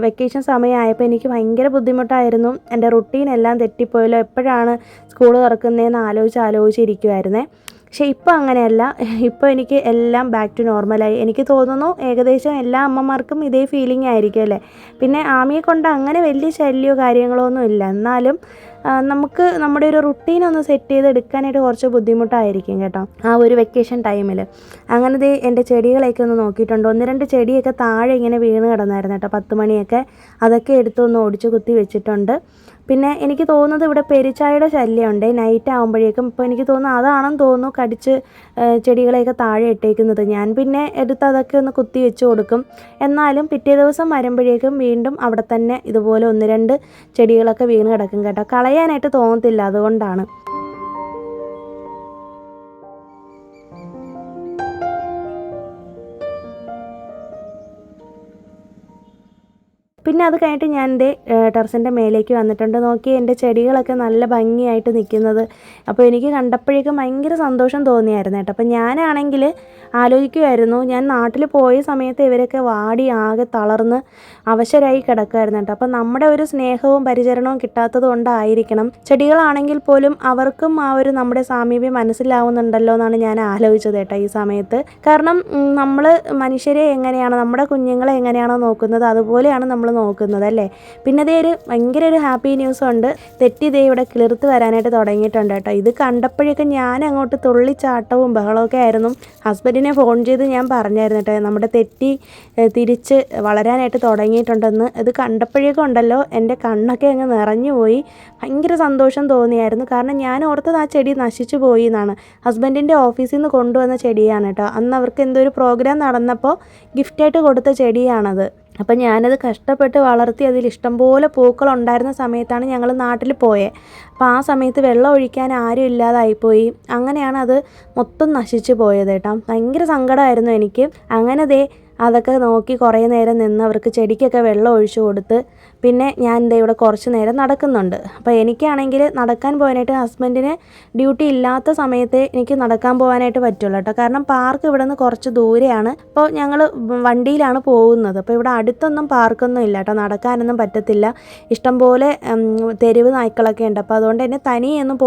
വെക്കേഷൻ സമയമായപ്പോൾ എനിക്ക് ഭയങ്കര ബുദ്ധിമുട്ടായിരുന്നു. എൻ്റെ റുട്ടീൻ എല്ലാം തെറ്റിപ്പോയല്ലോ, എപ്പോഴാണ് സ്കൂൾ തുറക്കുന്നതെന്ന് ആലോചിച്ചിരിക്കുമായിരുന്നേ. പക്ഷേ ഇപ്പോൾ അങ്ങനെയല്ല. ഇപ്പോൾ എനിക്ക് എല്ലാം ബാക്ക് ടു നോർമലായി. എനിക്ക് തോന്നുന്നു ഏകദേശം എല്ലാ അമ്മമാർക്കും ഇതേ ഫീലിംഗ് ആയിരിക്കും അല്ലേ. പിന്നെ ആമിയെ കൊണ്ട് അങ്ങനെ വലിയ ശല്യമോ കാര്യങ്ങളോ ഒന്നും ഇല്ല. എന്നാലും നമുക്ക് നമ്മുടെ ഒരു റുട്ടീനൊന്ന് സെറ്റ് ചെയ്തെടുക്കാനായിട്ട് കുറച്ച് ബുദ്ധിമുട്ടായിരിക്കും കേട്ടോ ആ ഒരു വെക്കേഷൻ ടൈമിൽ. അങ്ങനെ എൻ്റെ ചെടികളെയൊക്കെ ഒന്ന് നോക്കിയിട്ടുണ്ട്. 1-2 ചെടിയൊക്കെ താഴെ ഇങ്ങനെ വീണ് കിടന്നായിരുന്നു കേട്ടോ, 10 മണിയൊക്കെ. അതൊക്കെ എടുത്തൊന്ന് ഒടിച്ചു കുത്തി വെച്ചിട്ടുണ്ട്. പിന്നെ എനിക്ക് തോന്നുന്നത് ഇവിടെ പെരിച്ചാഴിയുടെ ശല്യമുണ്ട് നൈറ്റ് ആകുമ്പോഴേക്കും. ഇപ്പോൾ എനിക്ക് തോന്നുന്നു അതാണെന്ന് തോന്നുന്നു കടിച്ച് ചെടികളെയൊക്കെ താഴെ ഇട്ടേക്കുന്നത്. ഞാൻ പിന്നെ എടുത്ത് അതൊക്കെ ഒന്ന് കുത്തി വെച്ച് കൊടുക്കും. എന്നാലും പിറ്റേ ദിവസം വരുമ്പോഴേക്കും വീണ്ടും അവിടെ തന്നെ ഇതുപോലെ 1-2 ചെടികളൊക്കെ വീണ് കിടക്കും കേട്ടോ. കളയാനായിട്ട് തോന്നത്തില്ല, അതുകൊണ്ടാണ്. പിന്നെ അത് കഴിഞ്ഞിട്ട് ഞാൻ എൻ്റെ ടെറസിൻ്റെ മേലേക്ക് വന്നിട്ടുണ്ട്. നോക്കി എൻ്റെ ചെടികളൊക്കെ നല്ല ഭംഗിയായിട്ട് നിൽക്കുന്നത്. അപ്പോൾ എനിക്ക് കണ്ടപ്പോഴേക്കും ഭയങ്കര സന്തോഷം തോന്നിയായിരുന്നു കേട്ടോ. അപ്പോൾ ഞാനാണെങ്കിൽ ആലോചിക്കുമായിരുന്നു, ഞാൻ നാട്ടിൽ പോയ സമയത്ത് ഇവരൊക്കെ വാടി ആകെ തളർന്ന് അവശരായി കിടക്കുമായിരുന്നു കേട്ടോ. അപ്പോൾ നമ്മുടെ ഒരു സ്നേഹവും പരിചരണവും കിട്ടാത്തത് കൊണ്ടായിരിക്കണം, ചെടികളാണെങ്കിൽ പോലും അവർക്കും ആ ഒരു നമ്മുടെ സാമീപ്യം മനസ്സിലാവുന്നുണ്ടല്ലോ എന്നാണ് ഞാൻ ആലോചിച്ചത് കേട്ടോ ഈ സമയത്ത്. കാരണം നമ്മൾ മനുഷ്യരെ എങ്ങനെയാണ്, നമ്മുടെ കുഞ്ഞുങ്ങളെ എങ്ങനെയാണോ നോക്കുന്നത് അതുപോലെയാണ് നമ്മൾ നോക്കുന്നത് അല്ലേ. പിന്നെ അതേ ഭയങ്കര ഒരു ഹാപ്പി ന്യൂസ് ഉണ്ട്. തെറ്റി ഇവിടെ കിളിർത്ത് വരാനായിട്ട് തുടങ്ങിയിട്ടുണ്ട് കേട്ടോ. ഇത് കണ്ടപ്പോഴേക്കും ഞാൻ അങ്ങോട്ട് തുള്ളിച്ചാട്ടവും ബഹളമൊക്കെ ആയിരുന്നു. ഹസ്ബൻഡിനെ ഫോൺ ചെയ്ത് ഞാൻ പറഞ്ഞായിരുന്നു കേട്ടോ, നമ്മുടെ തെറ്റി തിരിച്ച് വളരാനായിട്ട് തുടങ്ങിയിട്ടുണ്ടെന്ന്. ഇത് കണ്ടപ്പോഴേക്കും ഉണ്ടല്ലോ എൻ്റെ കണ്ണൊക്കെ അങ്ങ് നിറഞ്ഞു പോയി. ഭയങ്കര സന്തോഷം തോന്നിയായിരുന്നു. കാരണം ഞാൻ ഓർത്തത് ആ ചെടി നശിച്ചു പോയി എന്നാണ്. ഹസ്ബൻഡിൻ്റെ ഓഫീസിൽ നിന്ന് കൊണ്ടുവന്ന ചെടിയാണ് കേട്ടോ. അന്ന് അവർക്ക് എന്തോ ഒരു പ്രോഗ്രാം നടന്നപ്പോൾ ഗിഫ്റ്റായിട്ട് കൊടുത്ത ചെടിയാണത്. അപ്പം ഞാനത് കഷ്ടപ്പെട്ട് വളർത്തി അതിൽ ഇഷ്ടംപോലെ പൂക്കളുണ്ടായിരുന്ന സമയത്താണ് ഞങ്ങൾ നാട്ടിൽ പോയത്. അപ്പോൾ ആ സമയത്ത് വെള്ളം ഒഴിക്കാൻ ആരും ഇല്ലാതായിപ്പോയി. അങ്ങനെയാണ് അത് മൊത്തം നശിച്ചു പോയത് കേട്ടോ. ഭയങ്കര സങ്കടമായിരുന്നു എനിക്ക്. അങ്ങനെ അതൊക്കെ നോക്കി കുറേ നേരം നിന്ന് അവർക്ക് ചെടിക്കൊക്കെ വെള്ളം ഒഴിച്ചു കൊടുത്ത് പിന്നെ ഞാൻ ഇവിടെ കുറച്ച് നേരം നടക്കുന്നുണ്ട്. അപ്പോൾ എനിക്കാണെങ്കിൽ നടക്കാൻ പോകാനായിട്ട് ഹസ്ബൻഡിന് ഡ്യൂട്ടി ഇല്ലാത്ത സമയത്ത് എനിക്ക് നടക്കാൻ പോകാനായിട്ട് പറ്റുള്ളൂ കേട്ടോ. കാരണം പാർക്ക് ഇവിടെ നിന്ന് കുറച്ച് ദൂരെയാണ്. അപ്പോൾ ഞങ്ങൾ വണ്ടിയിലാണ് പോകുന്നത്. അപ്പോൾ ഇവിടെ അടുത്തൊന്നും പാർക്കൊന്നും ഇല്ല കേട്ടോ, നടക്കാനൊന്നും പറ്റത്തില്ല. ഇഷ്ടംപോലെ തെരുവ് നായ്ക്കളൊക്കെ ഉണ്ട്. അപ്പോൾ അതുകൊണ്ട് തന്നെ തനിയൊന്നും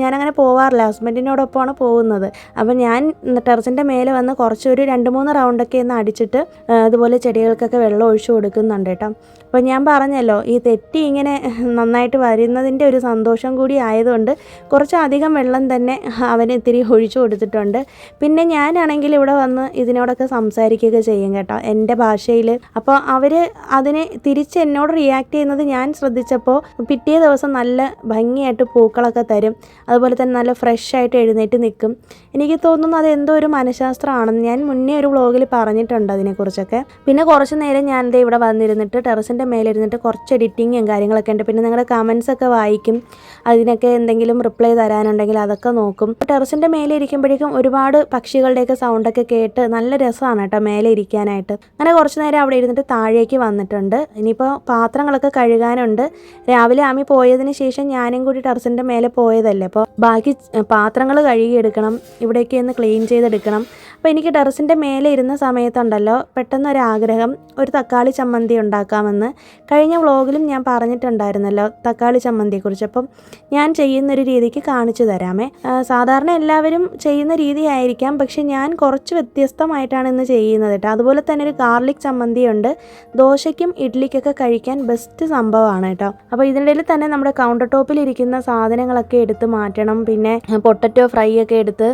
ഞാനങ്ങനെ പോവാറില്ല, ഹസ്ബൻഡിനോടൊപ്പമാണ് പോകുന്നത്. അപ്പം ഞാൻ ടെറസിൻ്റെ മേലെ വന്ന് കുറച്ചൊരു 2-3 റൗണ്ടൊക്കെ ഒന്ന് അടിച്ചിട്ട് അതുപോലെ ചെടികൾക്കൊക്കെ വെള്ളം ഒഴിച്ചു കൊടുക്കുന്നുണ്ട് കേട്ടോ. അപ്പോൾ ഞാൻ പറഞ്ഞല്ലോ, ഈ തെറ്റി ഇങ്ങനെ നന്നായിട്ട് വരുന്നതിൻ്റെ ഒരു സന്തോഷം കൂടി ആയതുകൊണ്ട് കുറച്ചധികം വെള്ളം തന്നെ അവന് ഇത്തിരി ഒഴിച്ചു കൊടുത്തിട്ടുണ്ട്. പിന്നെ ഞാനാണെങ്കിൽ ഇവിടെ വന്ന് ഇതിനോടൊക്കെ സംസാരിക്കുകയൊക്കെ ചെയ്യും കേട്ടോ എൻ്റെ ഭാഷയിൽ. അപ്പോൾ അവർ അതിനെ തിരിച്ച് എന്നോട് റിയാക്ട് ചെയ്യുന്നത് ഞാൻ ശ്രദ്ധിച്ചപ്പോൾ പിറ്റേ ദിവസം നല്ല ഭംഗിയായിട്ട് പൂക്കളൊക്കെ തരും. അതുപോലെ തന്നെ നല്ല ഫ്രഷ് ആയിട്ട് എഴുന്നേറ്റ് നിൽക്കും. എനിക്ക് തോന്നുന്നു അതെന്തോ ഒരു മനഃശാസ്ത്രമാണെന്ന് ഞാൻ മുന്നേ ഒരു വ്ളോഗിൽ പറഞ്ഞിട്ടുണ്ട് അതിനെക്കുറിച്ചൊക്കെ. പിന്നെ കുറച്ച് നേരം ഞാൻ ഇവിടെ വന്നിരുന്നിട്ട് ടെറസിൻ്റെ മേലിരുന്നിട്ട് കുറച്ച് എഡിറ്റിങ്ങും കാര്യങ്ങളൊക്കെ ഉണ്ട്. പിന്നെ നിങ്ങളുടെ കമൻസ് ഒക്കെ വായിക്കും, അതിനൊക്കെ എന്തെങ്കിലും റിപ്ലൈ തരാനുണ്ടെങ്കിൽ അതൊക്കെ നോക്കും. ടെറസിൻ്റെ മേലെ ഇരിക്കുമ്പോഴേക്കും ഒരുപാട് പക്ഷികളുടെയൊക്കെ സൗണ്ടൊക്കെ കേട്ട് നല്ല രസമാണ് കേട്ടോ മേലെ ഇരിക്കാനായിട്ട്. അങ്ങനെ കുറച്ച് നേരം അവിടെ ഇരുന്നിട്ട് താഴേക്ക് വന്നിട്ടുണ്ട്. ഇനിയിപ്പോൾ പാത്രങ്ങളൊക്കെ കഴുകാനുണ്ട്. രാവിലെ ആമി പോയതിന് ശേഷം ഞാനും കൂടി ടെറസിൻ്റെ മേലെ പോയതല്ലേ, അപ്പോൾ ബാക്കി പാത്രങ്ങൾ കഴുകിയെടുക്കണം, ഇവിടേക്ക് ഒന്ന് ക്ലീൻ ചെയ്തെടുക്കണം. അപ്പോൾ എനിക്ക് ടെറസിൻ്റെ മേലെ ഇരുന്ന സമയത്തുണ്ടല്ലോ പെട്ടെന്നൊരാഗ്രഹം, ഒരു തക്കാളി ചമ്മന്തി ഉണ്ടാക്കാമെന്ന്. കഴിഞ്ഞ വ്ളോഗിലും ഞാൻ പറഞ്ഞിട്ടുണ്ടായിരുന്നല്ലോ തക്കാളി ചമ്മന്തിയെക്കുറിച്ച്. അപ്പം ഞാൻ ചെയ്യുന്നൊരു രീതിക്ക് കാണിച്ചു തരാമേ. സാധാരണ എല്ലാവരും ചെയ്യുന്ന രീതി ആയിരിക്കാം, പക്ഷെ ഞാൻ കുറച്ച് വ്യത്യസ്തമായിട്ടാണ് ഇന്ന് ചെയ്യുന്നത് കേട്ടോ. അതുപോലെ തന്നെ ഒരു ഗാർലിക് ചമ്മന്തിയുണ്ട്, ദോശയ്ക്കും ഇഡ്ലിക്കൊക്കെ കഴിക്കാൻ ബെസ്റ്റ് സംഭവമാണ് കേട്ടോ. അപ്പോൾ ഇതിനിടയിൽ തന്നെ നമ്മുടെ കൗണ്ടർ ടോപ്പിൽ ഇരിക്കുന്ന സാധനങ്ങളൊക്കെ എടുത്ത് മാറ്റണം. പിന്നെ പൊട്ടറ്റോ ഫ്രൈ ഒക്കെ എടുത്ത്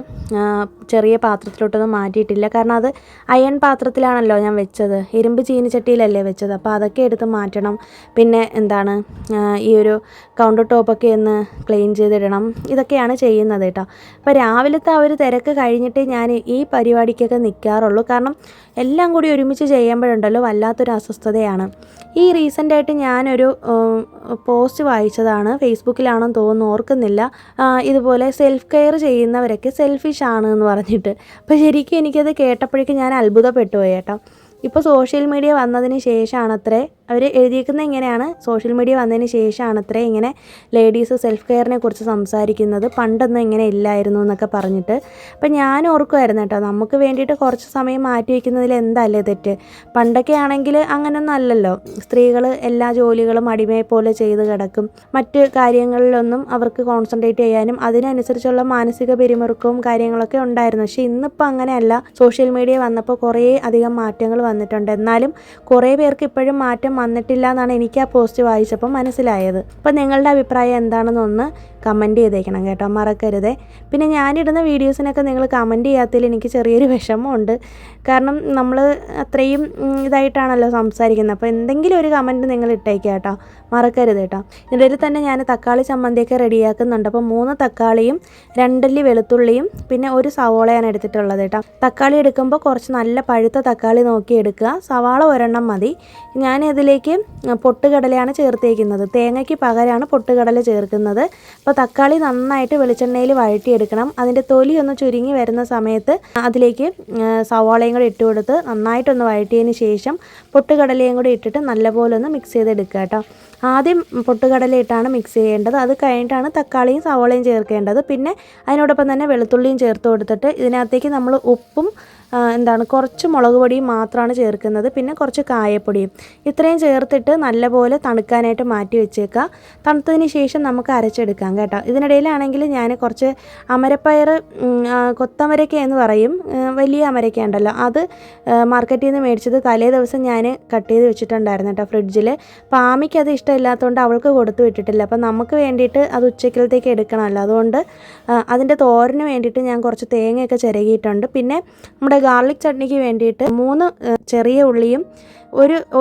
ചെറിയ പാത്രത്തിലോട്ടൊന്നും മാറ്റിയിട്ടില്ല, കാരണം അത് അയൺ പാത്രത്തിലാണല്ലോ ഞാൻ വെച്ചത്, ഇരുമ്പ് ചീനിച്ചട്ടിയിലല്ലേ വെച്ചത്. അപ്പോൾ അതൊക്കെ എടുത്ത് മാറ്റണം. പിന്നെ എന്താണ് ഈ ഒരു കൗണ്ടർ ടോപ്പൊക്കെ ഒന്ന് ക്ലീൻ ചെയ്തിടണം. ഇതൊക്കെയാണ് ചെയ്യുന്നത് കേട്ടോ. അപ്പോൾ രാവിലത്തെ ആ ഒരു തിരക്ക് കഴിഞ്ഞിട്ട് ഞാൻ ഈ പരിപാടിക്കൊക്കെ നിൽക്കാറുള്ളൂ. കാരണം എല്ലാം കൂടി ഒരുമിച്ച് ചെയ്യുമ്പോഴുണ്ടല്ലോ വല്ലാത്തൊരു അസ്വസ്ഥതയാണ്. ഈ റീസെൻ്റായിട്ട് ഞാനൊരു പോസ്റ്റ് വായിച്ചതാണ്, ഫേസ്ബുക്കിലാണെന്ന് തോന്നുന്നു, ഓർക്കുന്നില്ല. ഇതുപോലെ സെൽഫ് കെയർ ചെയ്യുന്നവരൊക്കെ സെൽഫിഷ് ആണ് എന്ന് പറഞ്ഞിട്ട്. അപ്പോൾ ശരിക്കും എനിക്കത് കേട്ടപ്പോഴേക്കും ഞാൻ അത്ഭുതപ്പെട്ടു പോയി കേട്ടോ. ഇപ്പോൾ സോഷ്യൽ മീഡിയ വന്നതിന് ശേഷമാണത്രേ അവർ എഴുതിയിരിക്കുന്നത് ഇങ്ങനെയാണ്, സോഷ്യൽ മീഡിയ വന്നതിന് ശേഷമാണത്രേ ഇങ്ങനെ ലേഡീസ് സെൽഫ് കെയറിനെ കുറിച്ച് സംസാരിക്കുന്നത്, പണ്ടൊന്നും ഇങ്ങനെ ഇല്ലായിരുന്നു എന്നൊക്കെ പറഞ്ഞിട്ട്. അപ്പം ഞാൻ ഓർക്കുമായിരുന്നു കേട്ടോ, നമുക്ക് വേണ്ടിയിട്ട് കുറച്ച് സമയം മാറ്റി വയ്ക്കുന്നതിൽ എന്തല്ലേ തെറ്റ്. പണ്ടൊക്കെ ആണെങ്കിൽ അങ്ങനെയൊന്നും അല്ലല്ലോ, സ്ത്രീകൾ എല്ലാ ജോലികളും അടിമയെ പോലെ ചെയ്ത് കിടക്കും, മറ്റ് കാര്യങ്ങളിലൊന്നും അവർക്ക് കോൺസെൻട്രേറ്റ് ചെയ്യാനും അതിനനുസരിച്ചുള്ള മാനസിക പിരിമുറുക്കവും കാര്യങ്ങളൊക്കെ ഉണ്ടായിരുന്നു. പക്ഷേ ഇന്നിപ്പോൾ അങ്ങനെയല്ല, സോഷ്യൽ മീഡിയ വന്നപ്പോൾ കുറേ അധികം മാറ്റങ്ങൾ വന്നിട്ടുണ്ട്. എന്നാലും കുറേ പേർക്ക് ഇപ്പോഴും മാറ്റം വന്നിട്ടില്ല എന്നാണ് എനിക്ക് ആ പോസ്റ്റ് വായിച്ചപ്പോൾ മനസ്സിലായത്. അപ്പം നിങ്ങളുടെ അഭിപ്രായം എന്താണെന്നൊന്ന് കമൻറ്റ് ചെയ്തേക്കണം കേട്ടോ, മറക്കരുതേ. പിന്നെ ഞാനിടുന്ന വീഡിയോസിനൊക്കെ നിങ്ങൾ കമൻറ്റ് ചെയ്യാത്തതിൽ എനിക്ക് ചെറിയൊരു വിഷമമുണ്ട്. കാരണം നമ്മൾ അത്രയും ഇതായിട്ടാണല്ലോ സംസാരിക്കുന്നത്. അപ്പോൾ എന്തെങ്കിലും ഒരു കമൻറ്റ് നിങ്ങൾ ഇട്ടേക്കുക കേട്ടോ, മറക്കരുത് കേട്ടോ. ഇതിൽ തന്നെ ഞാൻ തക്കാളി ചമ്മന്തിയൊക്കെ റെഡിയാക്കുന്നുണ്ട്. അപ്പോൾ 3 തക്കാളിയും 2 അല്ലി വെളുത്തുള്ളിയും പിന്നെ ഒരു സവോളയാണ് എടുത്തിട്ടുള്ളത് കേട്ടോ. തക്കാളി എടുക്കുമ്പോൾ കുറച്ച് നല്ല പഴുത്ത തക്കാളി നോക്കി എടുക്കുക, സവാള ഒരെണ്ണം മതി. ഞാൻ ഇതിലേക്ക് പൊട്ടുകടലയാണ് ചേർത്തേക്കുന്നത്, തേങ്ങയ്ക്ക് പകരമാണ് പൊട്ടുകടല ചേർക്കുന്നത്. അപ്പോൾ തക്കാളി നന്നായിട്ട് വെളിച്ചെണ്ണയിൽ വഴറ്റിയെടുക്കണം. അതിൻ്റെ തൊലി ഒന്ന് ചുരുങ്ങി വരുന്ന സമയത്ത് അതിലേക്ക് സവാളയും കൂടി ഇട്ട് കൊടുത്ത് നന്നായിട്ടൊന്ന് വഴറ്റിയതിന് ശേഷം പൊട്ടുകടലയും കൂടി ഇട്ടിട്ട് നല്ലപോലെ ഒന്ന് മിക്സ് ചെയ്തെടുക്കുക കേട്ടോ. ആദ്യം പൊട്ടുകടല ഇട്ടാണ് മിക്സ് ചെയ്യേണ്ടത്, അത് കഴിഞ്ഞിട്ടാണ് തക്കാളിയും സവാളയും ചേർക്കേണ്ടത്. പിന്നെ അതിനോടൊപ്പം തന്നെ വെളുത്തുള്ളിയും ചേർത്ത് കൊടുത്തിട്ട് ഇതിനകത്തേക്ക് നമ്മൾ ഉപ്പും കുറച്ച് മുളക് പൊടിയും മാത്രമാണ് ചേർക്കുന്നത്, പിന്നെ കുറച്ച് കായപ്പൊടിയും. ഇത്രയും ചേർത്തിട്ട് നല്ലപോലെ തണുക്കാനായിട്ട് മാറ്റി വെച്ചേക്കുക. തണുത്തതിന് ശേഷം നമുക്ക് അരച്ചെടുക്കാം കേട്ടോ. ഇതിനിടയിലാണെങ്കിൽ ഞാൻ കുറച്ച് അമരപ്പയർ, കൊത്തമരക്ക എന്ന് പറയും, വലിയ അമരക്ക ഉണ്ടല്ലോ, അത് മാർക്കറ്റിൽ നിന്ന് മേടിച്ചത് തലേ ദിവസം ഞാൻ കട്ട് ചെയ്ത് വെച്ചിട്ടുണ്ടായിരുന്നു കേട്ടോ ഫ്രിഡ്ജിൽ. അപ്പോൾ ആമിക്ക് അത് ഇഷ്ടമില്ലാത്തതുകൊണ്ട് അവൾക്ക് കൊടുത്തു വിട്ടിട്ടില്ല. അപ്പോൾ നമുക്ക് വേണ്ടിയിട്ട് അത് ഉച്ചക്കലത്തേക്ക് എടുക്കണമല്ലോ, അതുകൊണ്ട് അതിൻ്റെ തോരന് വേണ്ടിയിട്ട് ഞാൻ കുറച്ച് തേങ്ങയൊക്കെ ചിരകിയിട്ടുണ്ട്. പിന്നെ നമ്മുടെ ഗാർലിക് ചട്നിക്ക് വേണ്ടിയിട്ട് 3 ചെറിയ ഉള്ളിയും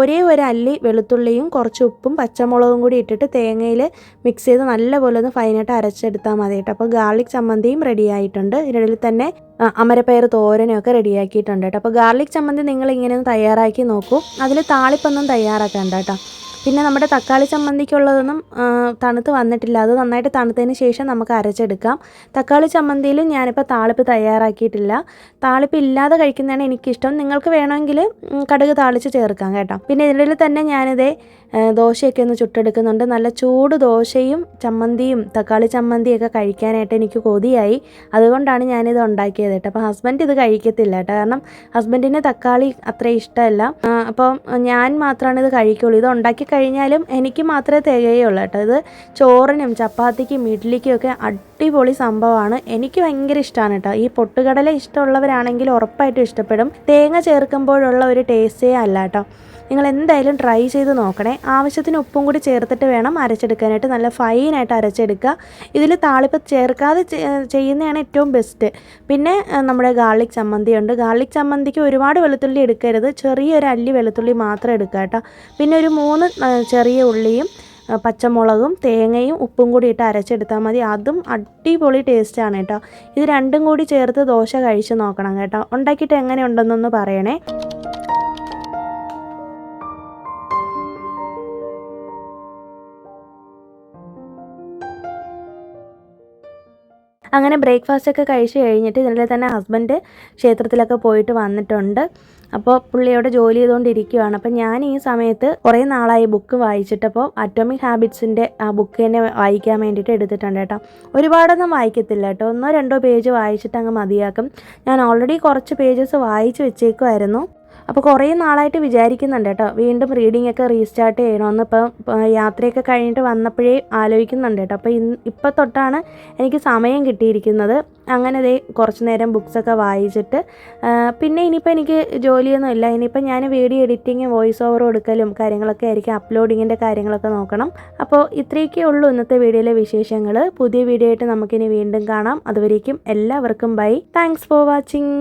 ഒരേ ഒരു അല്ലി വെളുത്തുള്ളിയും കുറച്ച് ഉപ്പും പച്ചമുളകും കൂടി ഇട്ടിട്ട് തേങ്ങയിൽ മിക്സ് ചെയ്ത് നല്ലപോലെ ഒന്ന് ഫൈനായിട്ട് അരച്ചെടുത്താൽ മതി കേട്ടോ. അപ്പോൾ ഗാർലിക് ചമ്മന്തിയും റെഡി ആയിട്ടുണ്ട്. ഇതിനിടയിൽ തന്നെ അമരപ്പയർ തോരനൊക്കെ റെഡിയാക്കിയിട്ടുണ്ട് കേട്ടോ. അപ്പോൾ ഗാർലിക് ചമ്മന്തി നിങ്ങളിങ്ങനെ ഒന്ന് തയ്യാറാക്കി നോക്കൂ, അതിൽ താളിപ്പൊന്നും തയ്യാറാക്കണ്ട കേട്ടോ. പിന്നെ നമ്മുടെ തക്കാളി ചമ്മന്തിക്കുള്ളതൊന്നും തണുത്ത് വന്നിട്ടില്ല, അത് നന്നായിട്ട് തണുത്തതിന് ശേഷം നമുക്ക് അരച്ചെടുക്കാം. തക്കാളി ചമ്മന്തിയിലും ഞാനിപ്പോൾ താളിപ്പ് തയ്യാറാക്കിയിട്ടില്ല, താളിപ്പ് ഇല്ലാതെ കഴിക്കുന്നതാണ് എനിക്കിഷ്ടം. നിങ്ങൾക്ക് വേണമെങ്കിൽ കടുക് താളിച്ച് ചേർക്കാം കേട്ടോ. പിന്നെ ഇതിനിടയിൽ തന്നെ ഞാനിതേ ദോശയൊക്കെ ഒന്ന് ചുട്ടെടുക്കുന്നുണ്ട്. നല്ല ചൂട് ദോശയും ചമ്മന്തിയും തക്കാളി ചമ്മന്തിയൊക്കെ കഴിക്കാനായിട്ട് എനിക്ക് കൊതിയായി, അതുകൊണ്ടാണ് ഞാനിത് ഉണ്ടാക്കിയത് കേട്ടോ. അപ്പോൾ ഹസ്ബൻഡ് ഇത് കഴിക്കത്തില്ല കേട്ടോ, കാരണം ഹസ്ബൻഡിന് തക്കാളി അത്ര ഇഷ്ടമല്ല. അപ്പോൾ ഞാൻ മാത്രമാണ് ഇത് കഴിക്കുള്ളൂ. ഇത് ഉണ്ടാക്കി കഴിഞ്ഞാലും എനിക്ക് മാത്രമേ തികയുള്ളൂ കേട്ടോ. ഇത് ചോറിനും ചപ്പാത്തിക്കും ഇഡ്ഡലിക്കും ഒക്കെ അടിപൊളി സംഭവമാണ്, എനിക്ക് ഭയങ്കര ഇഷ്ടമാണ് കേട്ടോ. ഈ പൊട്ടുകടല ഇഷ്ടമുള്ളവരാണെങ്കിൽ ഉറപ്പായിട്ടും ഇഷ്ടപ്പെടും. തേങ്ങ ചേർക്കുമ്പോഴുള്ള ഒരു ടേസ്റ്റേ അല്ല കേട്ടോ. നിങ്ങൾ എന്തായാലും ട്രൈ ചെയ്ത് നോക്കണേ. ആവശ്യത്തിന് ഉപ്പും കൂടി ചേർത്തിട്ട് വേണം അരച്ചെടുക്കാനായിട്ട്, നല്ല ഫൈനായിട്ട് അരച്ചെടുക്കുക. ഇതിൽ താളിപ്പ് ചേർക്കാതെ ചെയ്യുന്നതാണ് ഏറ്റവും ബെസ്റ്റ്. പിന്നെ നമ്മുടെ ഗാർലിക് ചമ്മന്തി ഉണ്ട്. ഗാർലിക് ചമ്മന്തിക്ക് ഒരുപാട് വെളുത്തുള്ളി എടുക്കരുത്, ചെറിയൊരു അല്ലി വെളുത്തുള്ളി മാത്രം എടുക്കുക കേട്ടോ. പിന്നെ ഒരു 3 ചെറിയ ഉള്ളിയും പച്ചമുളകും തേങ്ങയും ഉപ്പും കൂടി ഇട്ട് അരച്ചെടുത്താൽ മതി, അതും അടിപൊളി ടേസ്റ്റാണ് കേട്ടോ. ഇത് രണ്ടും കൂടി ചേർത്ത് ദോശ കഴിച്ച് നോക്കണം കേട്ടോ. ഉണ്ടാക്കിയിട്ട് എങ്ങനെ ഉണ്ടെന്നൊന്ന് പറയണേ. അങ്ങനെ ബ്രേക്ക്ഫാസ്റ്റൊക്കെ കഴിച്ച് കഴിഞ്ഞിട്ട് ഇതിനിടെ തന്നെ ഹസ്ബൻഡ് ക്ഷേത്രത്തിലൊക്കെ പോയിട്ട് വന്നിട്ടുണ്ട്. അപ്പോൾ പുള്ളിയോടെ ജോലി ചെയ്തുകൊണ്ടിരിക്കുകയാണ്. അപ്പോൾ ഞാൻ ഈ സമയത്ത് കുറേ നാളായി ബുക്ക് വായിച്ചിട്ടപ്പോൾ അറ്റോമിക് ഹാബിറ്റ്സിൻ്റെ ആ ബുക്ക് തന്നെ വായിക്കാൻ വേണ്ടിയിട്ട് എടുത്തിട്ടുണ്ട് കേട്ടോ. ഒരുപാടൊന്നും വായിക്കത്തില്ല കേട്ടോ, 1-2 പേജ് വായിച്ചിട്ട് അങ്ങ് മതിയാക്കും. ഞാൻ ഓൾറെഡി കുറച്ച് പേജസ് വായിച്ച് വെച്ചേക്കുമായിരുന്നു. അപ്പോൾ കുറേ നാളായിട്ട് വിചാരിക്കുന്നുണ്ട് കേട്ടോ, വീണ്ടും റീഡിംഗ് ഒക്കെ റീസ്റ്റാർട്ട് ചെയ്യണമെന്ന്. ഇപ്പം യാത്രയൊക്കെ കഴിഞ്ഞിട്ട് വന്നപ്പോഴേ ആലോചിക്കുന്നുണ്ട് കേട്ടോ. അപ്പോൾ ഇപ്പം തൊട്ടാണ് എനിക്ക് സമയം കിട്ടിയിരിക്കുന്നത്. അങ്ങനെ കുറച്ച് നേരം ബുക്സൊക്കെ വായിച്ചിട്ട് പിന്നെ ഇനിയിപ്പോൾ എനിക്ക് ജോലിയൊന്നും ഇല്ല. ഇനിയിപ്പോൾ ഞാൻ വീഡിയോ എഡിറ്റിങ്ങും വോയിസ് ഓവർ കൊടുക്കലും കാര്യങ്ങളൊക്കെ ആയിരിക്കും, അപ്ലോഡിങ്ങിൻ്റെ കാര്യങ്ങളൊക്കെ നോക്കണം. അപ്പോൾ ഇത്രയൊക്കെ ഉള്ളൂ ഇന്നത്തെ വീഡിയോയിലെ വിശേഷങ്ങൾ. പുതിയ വീഡിയോ ആയിട്ട് നമുക്കിനി വീണ്ടും കാണാം. അതുവരേക്കും എല്ലാവർക്കും ബൈ. Thanks for watching.